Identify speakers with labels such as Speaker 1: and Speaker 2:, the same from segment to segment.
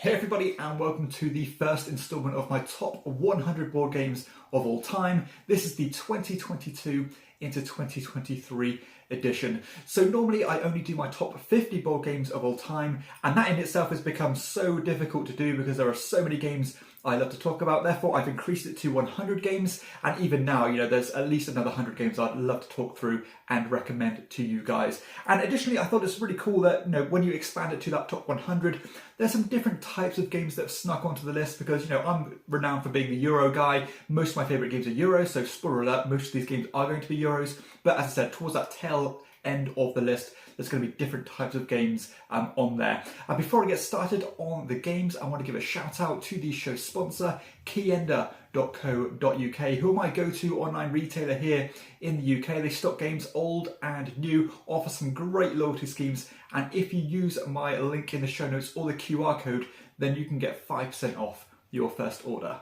Speaker 1: Hey everybody, and welcome to the first installment of my top 100 board games of all time. This is the 2022 into 2023 edition. So normally I only do my top 50 board games of all time, and that in itself has become so difficult to do because there are so many games I love to talk about. Therefore, I've increased it to 100 games, and even now, there's at least another 100 games I'd love to talk through and recommend to you guys. And additionally, I thought it's really cool that, when you expand it to that top 100, there's some different types of games that have snuck onto the list because, I'm renowned for being the Euro guy. Most of my favourite games are Euros, so spoiler alert, most of these games are going to be Euros. But as I said, towards that tail end of the list, there's going to be different types of games on there. And before I get started on the games, I want to give a shout out to the show sponsor, KIENDA.co.uk, who are my go-to online retailer here in the UK. They stock games old and new, offer some great loyalty schemes, and if you use my link in the show notes or the QR code, then you can get 5% off your first order.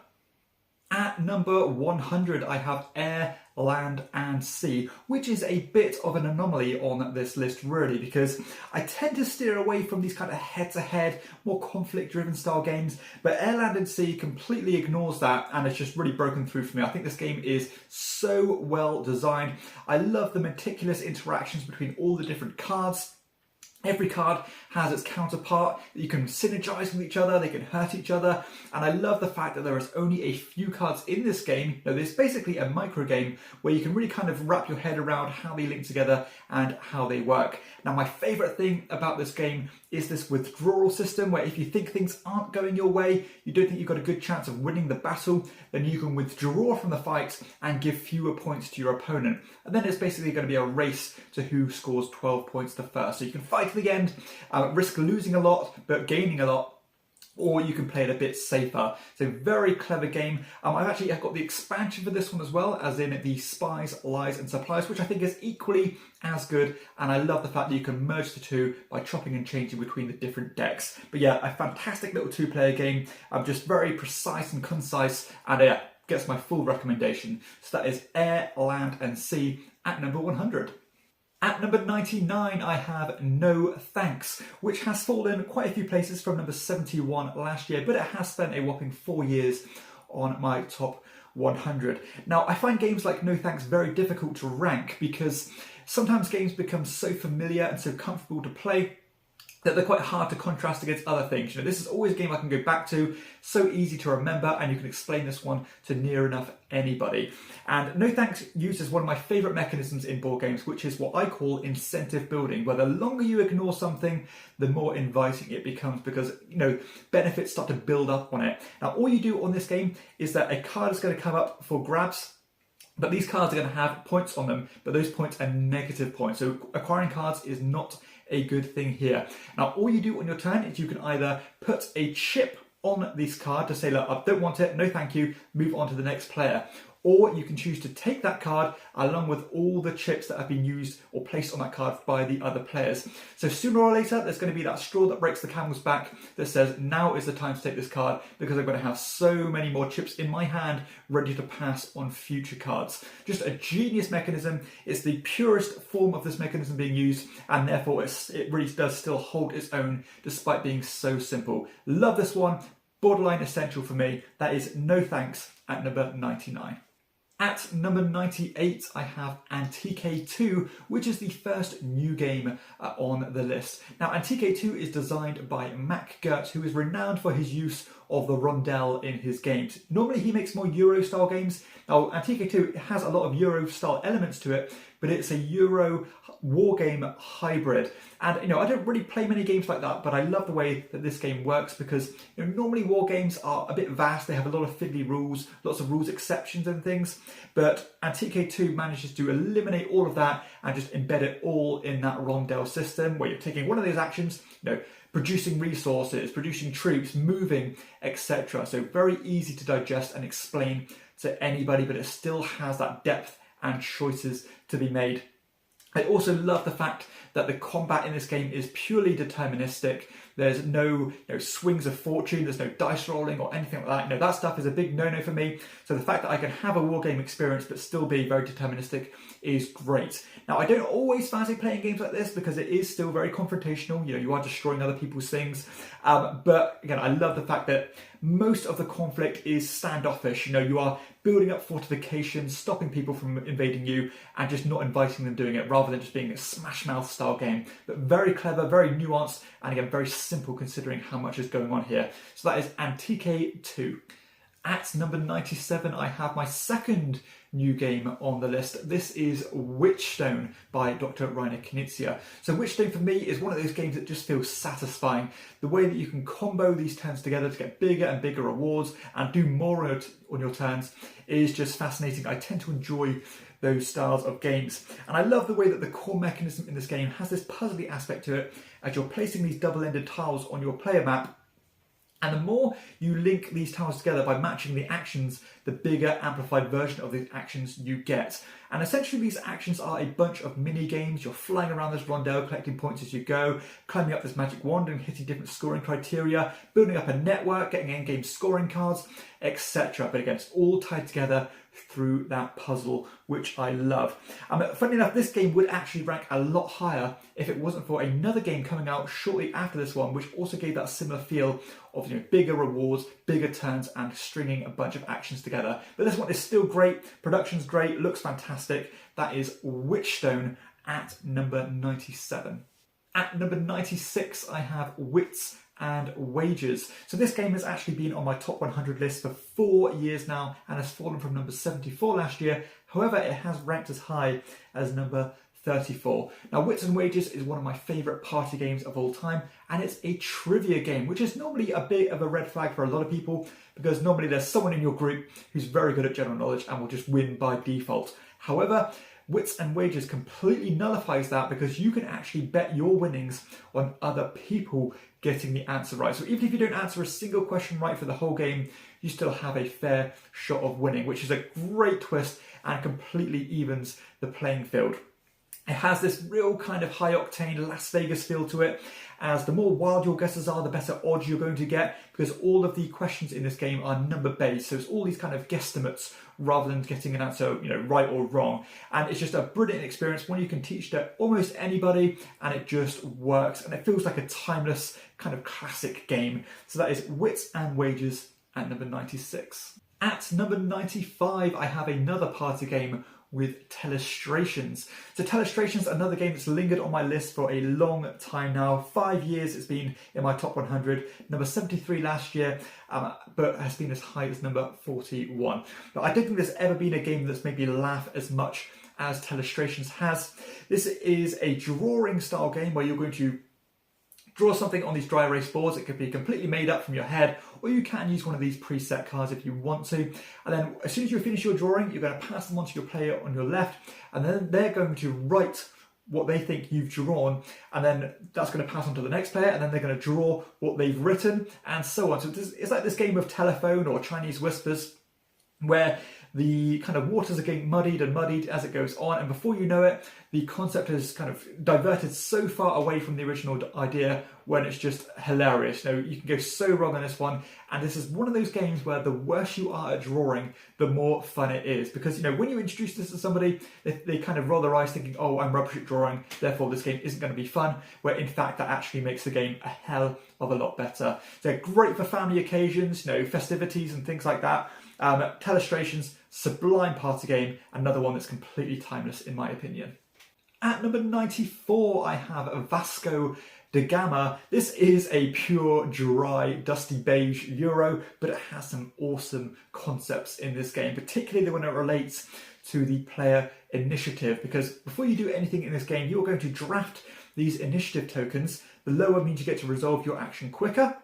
Speaker 1: At number 100, I have Air, Land and Sea, which is a bit of an anomaly on this list really, because I tend to steer away from these kind of head-to-head, more conflict-driven style games, but Air, Land and Sea completely ignores that, and it's just really broken through for me. I think this game is so well designed. I love the meticulous interactions between all the different cards. Every card has its counterpart. You can synergize with each other, they can hurt each other, and I love the fact that there is only a few cards in this game. There's basically a micro game where you can really kind of wrap your head around how they link together and how they work. Now, my favorite thing about this game is this withdrawal system where if you think things aren't going your way, you don't think you've got a good chance of winning the battle, then you can withdraw from the fight and give fewer points to your opponent. And then it's basically going to be a race to who scores 12 points the first. So you can fight to the end, risk losing a lot but gaining a lot, or you can play it a bit safer. So very clever game. I've got the expansion for this one as well, as in the Spies, Lies and Supplies, which I think is equally as good, and I love the fact that you can merge the two by chopping and changing between the different decks. But yeah, a fantastic little two-player game. Just very precise and concise, and gets my full recommendation. So that is Air, Land and Sea at number 100. At number 99, I have No Thanks, which has fallen quite a few places from number 71 last year, but it has spent a whopping 4 years on my top 100. Now, I find games like No Thanks very difficult to rank because sometimes games become so familiar and so comfortable to play that they're quite hard to contrast against other things. This is always a game I can go back to, so easy to remember, and you can explain this one to near enough anybody. And No Thanks uses one of my favourite mechanisms in board games, which is what I call incentive building, where the longer you ignore something, the more inviting it becomes because, benefits start to build up on it. Now, all you do on this game is that a card is going to come up for grabs, but these cards are going to have points on them, but those points are negative points. So acquiring cards is not a good thing here. Now, all you do on your turn is you can either put a chip on this card to say, look, I don't want it, no thank you, move on to the next player. Or you can choose to take that card along with all the chips that have been used or placed on that card by the other players. So sooner or later, there's going to be that straw that breaks the camel's back that says, now is the time to take this card because I'm going to have so many more chips in my hand ready to pass on future cards. Just a genius mechanism. It's the purest form of this mechanism being used, and therefore it really does still hold its own despite being so simple. Love this one. Borderline essential for me. That is No Thanks at number 99. At number 98, I have Antique 2, which is the first new game on the list. Now, Antique 2 is designed by Mac Gert, who is renowned for his use of the rondelle in his games. Normally, he makes more Euro-style games. Now, Antique 2 has a lot of Euro-style elements to it, but it's a Euro war game hybrid. And, I don't really play many games like that, but I love the way that this game works because, normally war games are a bit vast. They have a lot of fiddly rules, lots of rules exceptions and things. But Antique 2 manages to eliminate all of that and just embed it all in that rondelle system where you're taking one of those actions, producing resources, producing troops, moving, etc. So very easy to digest and explain to anybody, but it still has that depth and choices to be made. I also love the fact that the combat in this game is purely deterministic. There's no swings of fortune, there's no dice rolling or anything like that. That stuff is a big no-no for me. So the fact that I can have a wargame experience but still be very deterministic is great. Now, I don't always fancy playing games like this because it is still very confrontational. You are destroying other people's things. But again, I love the fact that most of the conflict is standoffish. You are building up fortifications, stopping people from invading you, and just not inviting them doing it, rather than just being a smash mouth style game. But very clever, very nuanced, and again, very simple considering how much is going on here. So that is Antique 2. At number 97, I have my second new game on the list. This is Witchstone by Dr. Rainer Knizia. So Witchstone for me is one of those games that just feels satisfying. The way that you can combo these turns together to get bigger and bigger rewards and do more on your turns is just fascinating. I tend to enjoy those styles of games. And I love the way that the core mechanism in this game has this puzzly aspect to it as you're placing these double-ended tiles on your player map. And the more you link these tiles together by matching the actions, the bigger amplified version of these actions you get. And essentially these actions are a bunch of mini games. You're flying around this rondel, collecting points as you go, climbing up this magic wand and hitting different scoring criteria, building up a network, getting in-game scoring cards, etc. But again, it's all tied together through that puzzle, which I love. Funny enough, this game would actually rank a lot higher if it wasn't for another game coming out shortly after this one, which also gave that similar feel of bigger rewards, bigger turns, and stringing a bunch of actions together. But this one is still great, production's great, looks fantastic. That is Witchstone at number 97. At number 96, I have Wits and Wages. So this game has actually been on my top 100 list for 4 years now and has fallen from number 74 last year. However, it has ranked as high as number 34. Now, Wits and Wages is one of my favourite party games of all time, and it's a trivia game, which is normally a bit of a red flag for a lot of people because normally there's someone in your group who's very good at general knowledge and will just win by default. However, Wits and Wages completely nullifies that because you can actually bet your winnings on other people getting the answer right. So even if you don't answer a single question right for the whole game, you still have a fair shot of winning, which is a great twist and completely evens the playing field. It has this real kind of high-octane Las Vegas feel to it, as the more wild your guesses are, the better odds you're going to get, because all of the questions in this game are number-based, so it's all these kind of guesstimates rather than getting an answer, right or wrong. And it's just a brilliant experience, one you can teach to almost anybody, and it just works, and it feels like a timeless kind of classic game. So that is Wits and Wages at number 96. At number 95, I have another party game with telestrations. So telestrations, another game that's lingered on my list for a long time now. 5 years it's been in my top 100, number 73 last year, but has been as high as number 41. But I don't think there's ever been a game that's made me laugh as much as telestrations has. This is a drawing style game where you're going to draw something on these dry erase boards. It could be completely made up from your head, or you can use one of these preset cards if you want to. And then as soon as you finish your drawing, you're going to pass them on to your player on your left, and then they're going to write what they think you've drawn, and then that's going to pass on to the next player, and then they're going to draw what they've written, and so on. So it's like this game of telephone or Chinese whispers, where the kind of waters are getting muddied and muddied as it goes on, and before you know it, the concept has kind of diverted so far away from the original idea when it's just hilarious. You can go so wrong on this one, and this is one of those games where the worse you are at drawing, the more fun it is, because when you introduce this to somebody, they kind of roll their eyes thinking, oh, I'm rubbish at drawing, therefore this game isn't going to be fun, where in fact that actually makes the game a hell of a lot better. They're great for family occasions, festivities and things like that. Telestrations, sublime party game, another one that's completely timeless in my opinion. At number 94, I have Vasco de Gama. This is a pure, dry, dusty beige Euro, but it has some awesome concepts in this game, particularly when it relates to the player initiative, because before you do anything in this game, you're going to draft these initiative tokens. The lower means you get to resolve your action quicker.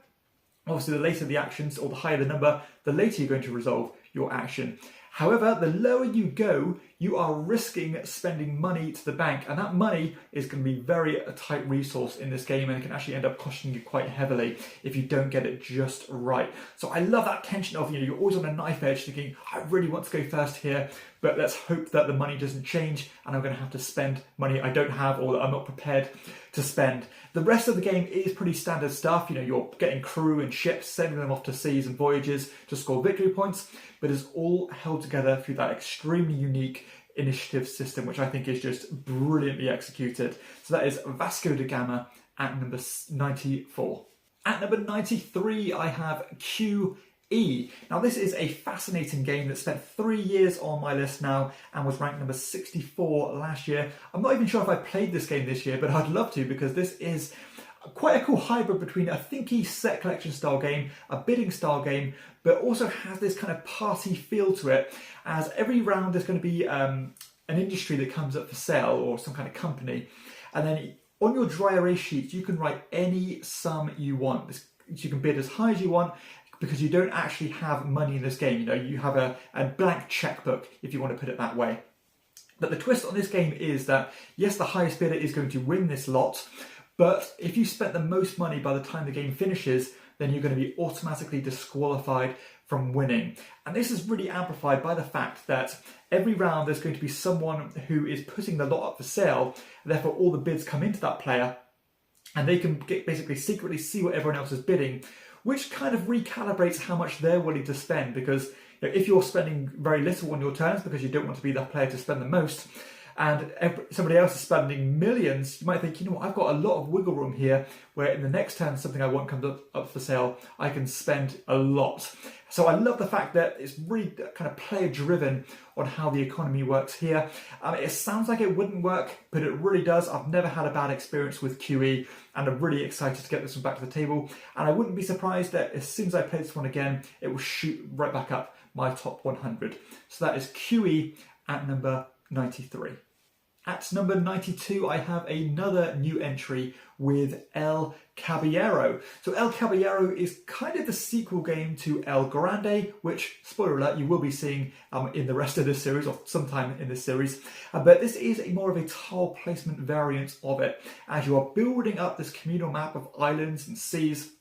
Speaker 1: Obviously, the later the actions, or the higher the number, the later you're going to resolve your action. However, the lower you go, you are risking spending money to the bank, and that money is going to be a tight resource in this game, and it can actually end up costing you quite heavily if you don't get it just right. So I love that tension of, you're always on a knife edge thinking, I really want to go first here, but let's hope that the money doesn't change and I'm going to have to spend money I don't have or that I'm not prepared to spend. The rest of the game is pretty standard stuff. You're getting crew and ships, sending them off to seas and voyages to score victory points, but it's all held together through that extremely unique initiative system, which I think is just brilliantly executed. So that is Vasco de Gama at number 94. At number 93, I have QE. Now this is a fascinating game that spent 3 years on my list now and was ranked number 64 last year. I'm not even sure if I played this game this year, but I'd love to, because this is quite a cool hybrid between a thinky set collection style game, a bidding style game, but also has this kind of party feel to it, as every round there's going to be an industry that comes up for sale or some kind of company, and then on your dry erase sheets you can write any sum you want. You can bid as high as you want, because you don't actually have money in this game. You have a blank checkbook, if you want to put it that way. But the twist on this game is that, yes, the highest bidder is going to win this lot, but if you spent the most money by the time the game finishes, then you're going to be automatically disqualified from winning. And this is really amplified by the fact that every round there's going to be someone who is putting the lot up for sale, and therefore all the bids come into that player, and they can basically secretly see what everyone else is bidding, which kind of recalibrates how much they're willing to spend, because if you're spending very little on your turns because you don't want to be that player to spend the most, and somebody else is spending millions, you might think, I've got a lot of wiggle room here, where in the next turn something I want comes up for sale, I can spend a lot. So I love the fact that it's really kind of player driven on how the economy works here. It sounds like it wouldn't work, but it really does. I've never had a bad experience with QE, and I'm really excited to get this one back to the table. And I wouldn't be surprised that as soon as I play this one again, it will shoot right back up my top 100. So that is QE at number 93. At number 92, I have another new entry with El Caballero. So El Caballero is kind of the sequel game to El Grande, which, spoiler alert, you will be seeing in the rest of this series, or sometime in this series. But this is more of a tile placement variant of it, as you are building up this communal map of islands and seas,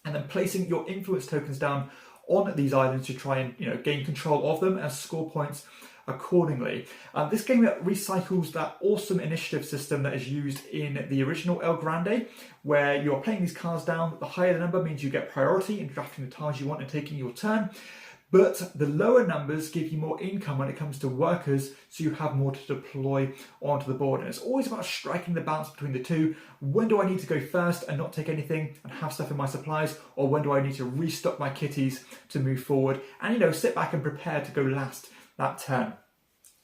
Speaker 1: and then placing your influence tokens down on these islands to try and gain control of them and score points accordingly. This game recycles that awesome initiative system that is used in the original El Grande, where you're playing these cards down. The higher the number means you get priority in drafting the tiles you want and taking your turn, but the lower numbers give you more income when it comes to workers, so you have more to deploy onto the board. And it's always about striking the balance between the two. When do I need to go first and not take anything and have stuff in my supplies, or when do I need to restock my kitties to move forward and sit back and prepare to go last that turn?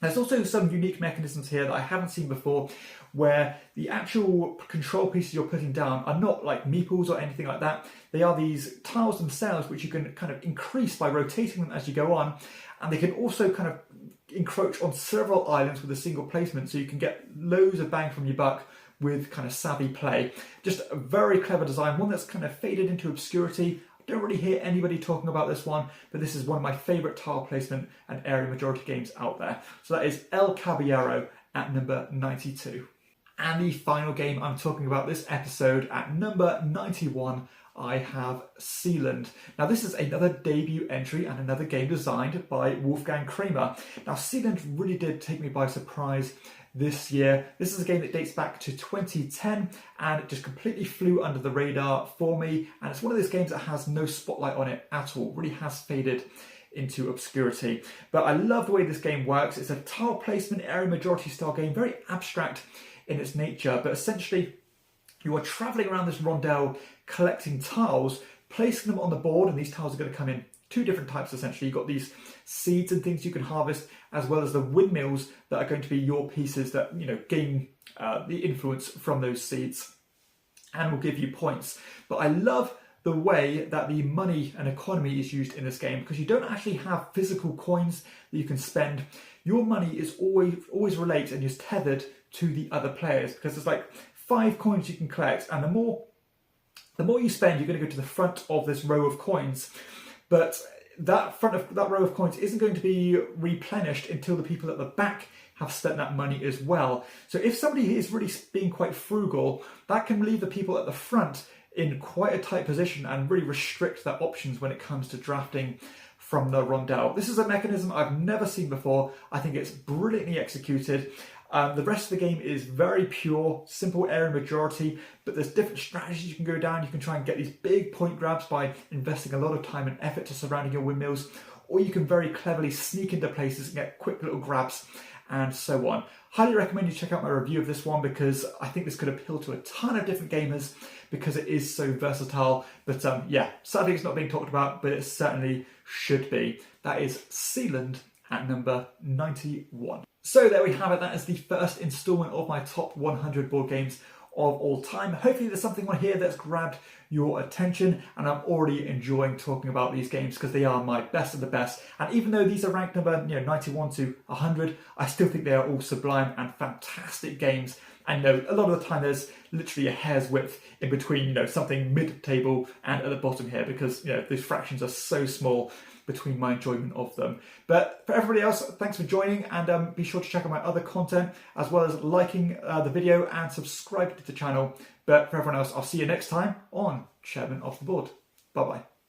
Speaker 1: There's also some unique mechanisms here that I haven't seen before, where the actual control pieces you're putting down are not like meeples or anything like that. They are these tiles themselves, which you can kind of increase by rotating them as you go on, and they can also kind of encroach on several islands with a single placement, so you can get loads of bang from your buck with kind of savvy play. Just a very clever design, one that's kind of faded into obscurity. Don't really hear anybody talking about this one, but this is one of my favourite tile placement and area majority games out there. So that is El Caballero at number 92. And the final game I'm talking about this episode, at number 91, I have Sealand. Now this is another debut entry and another game designed by Wolfgang Kramer. Now Sealand really did take me by surprise this year. This is a game that dates back to 2010, and it just completely flew under the radar for me, and it's one of those games that has no spotlight on it at all. It really has faded into obscurity. But I love the way this game works. It's a tile placement area majority style game, very abstract in its nature, but essentially you are traveling around this rondel collecting tiles, placing them on the board, and these tiles are going to come in two different types essentially. You've got these seeds and things you can harvest, as well as the windmills that are going to be your pieces that gain the influence from those seeds and will give you points. But I love the way that the money and economy is used in this game, because you don't actually have physical coins that you can spend. Your money is always related and is tethered to the other players, because there's like 5 coins you can collect, and the more you spend, you're going to go to the front of this row of coins. But that row of coins isn't going to be replenished until the people at the back have spent that money as well. So if somebody is really being quite frugal, that can leave the people at the front in quite a tight position and really restrict their options when it comes to drafting from the rondel. This is a mechanism I've never seen before. I think it's brilliantly executed. The rest of the game is very pure, simple area majority, but there's different strategies you can go down. You can try and get these big point grabs by investing a lot of time and effort to surrounding your windmills, or you can very cleverly sneak into places and get quick little grabs and so on. Highly recommend you check out my review of this one because I think this could appeal to a ton of different gamers because it is so versatile. But yeah, sadly it's not being talked about, but it certainly should be. That is Sealand at number 91. So there we have it. That is the first installment of my top 100 board games of all time. Hopefully there's something on here that's grabbed your attention, and I'm already enjoying talking about these games because they are my best of the best. And even though these are ranked number 91 to 100, I still think they are all sublime and fantastic games. And a lot of the time there's literally a hair's width in between something mid-table and at the bottom here, because these fractions are so small between my enjoyment of them. But for everybody else, thanks for joining, and be sure to check out my other content as well as liking the video and subscribe to the channel. But for everyone else, I'll see you next time on Chairman of the Board. Bye bye.